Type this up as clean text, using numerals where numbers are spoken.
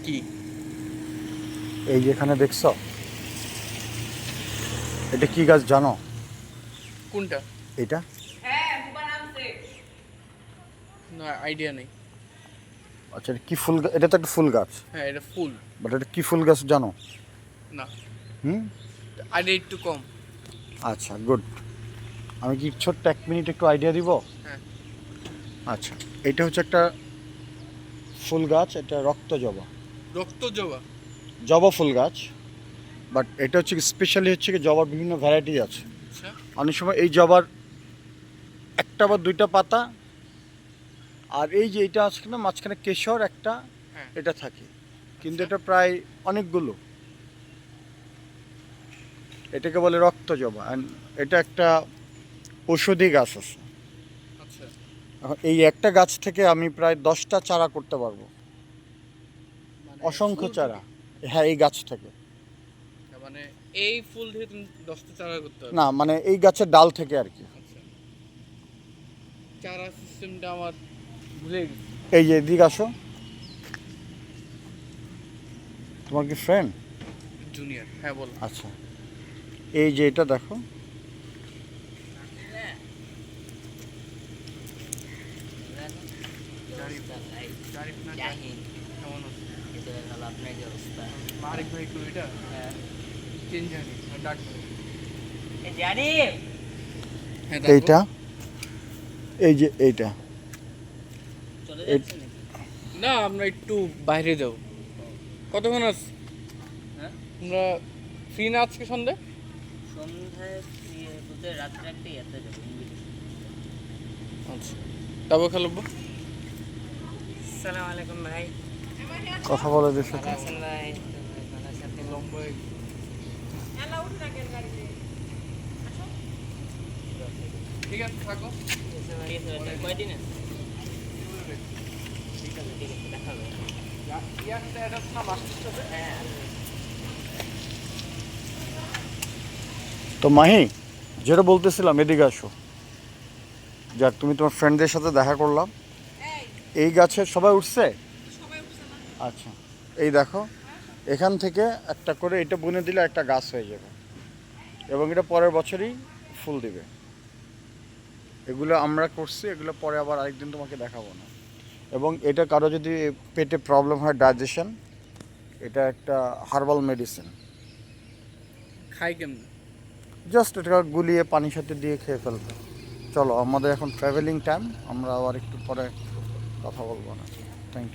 কি এই যে এখানে দেখছো, এটা কি গাছ জানো? কোনটা? এটা না, আইডিয়া নেই। আচ্ছা, এটা কি ফুল? এটা তো একটা ফুল গাছ, হ্যাঁ, এটা ফুল। বাট এটা কি ফুল গাছ জানো? না, হুম। আইডিয়া একটু কম। আচ্ছা, গুড। আমি কি ছোট্ট 1 মিনিট একটু আইডিয়া দিব? হ্যাঁ। আচ্ছা, এটা হচ্ছে একটা ফুল গাছ, এটা রক্ত জবা, রক্ত জবা। জবা ফুল গাছ। বাট এটা হচ্ছে স্পেশালি হচ্ছে কি জবার বিভিন্ন ভ্যারাইটি আছে। আচ্ছা। অনেক সময় এই জবার একটা বা দুইটা পাতা, আর এই যে এটা আছে না মাঝখানে কেশর একটা, হ্যাঁ। এটা থাকে, কিন্তু আচ্ছা। এটা প্রায় অনেকগুলো। এটাকে বলে রক্ত জবা, অ্যান্ড এটা একটা ঔষধি গাছ আছে। আচ্ছা। এখন এই একটা গাছ থেকে আমি প্রায় 10টা চারা করতে পারবো, মানে অসংখ্য ফুল চারা। থেকে? হ্যাঁ, এই গাছ থেকে। তার মানে এই ফুল থেকে তুমি 10টা চারা করতে পারবে? না, মানে এই গাছের ডাল থেকে আর কি। আচ্ছা, চারা সিস্টেমটা আমার ভুলে গেছি। এই যে এদিকে আসো, তোমার কি ফ্রেন্ড? জুনিয়র, হ্যাঁ বলো। আচ্ছা, এই যে এটা দেখো, জারিফ না জাহিদ, কেমন আছে? এটা হলো আপনার যে অবস্থা। আরেক ভাই একটু এটা হ্যাঁ। চেঞ্জ জানি ডাক ধরে। এ জানি হ্যাঁ, তারপর? এইটা, এই যে এইটা, চলে যাচ্ছে নাকি? না, আমরা একটু বাইরে যাব। কতক্ষণ আছে? হ্যাঁ, আমরা ফ্রি না আজকে সন্ধে? সন্ধ্যায় বলতে রাত্রে একটা ইয়াতে যাবো ইনভিটেশন। আচ্ছা, তারপর খেলবো। আসসালামু আলাইকুম ভাই। কথা বলে দিস ভালো আছেন ভাই? ভালো আছেন আপনি? লম্বা ঠিক আছে, থাকো। ঠিক আছে ভাই, কয়দিন আছে? ঠিক আছে দেখা হবে। ইয়ারটা এটা না মাস্টার সাথে। হ্যাঁ। তো মাহি, যেটা বলতেছিলাম, এদিকে আসো। যাক, তুমি তোমার ফ্রেন্ডদের সাথে দেখা করলাম। এই গাছে সবাই উঠছে? আচ্ছা, এই দেখো, এখান থেকে একটা করে এটা বুনে দিলে একটা গাছ হয়ে যাবে, এবং এটা পরের বছরই ফুল দিবে। এগুলো আমরা করছি, এগুলো পরে আবার আরেকদিন তোমাকে দেখাবো না। এবং এটা কারো যদি পেটে প্রবলেম হয়, ডাইজেশন, এটা একটা হার্বাল মেডিসিন। খাই কেমন? জাস্ট এটা গুলিয়ে পানির সাথে দিয়ে খেয়ে ফেলবে। চলো, আমাদের এখন ট্রাভেলিং টাইম, আমরা আবার একটু পরে কথা বলবো না। Thank you.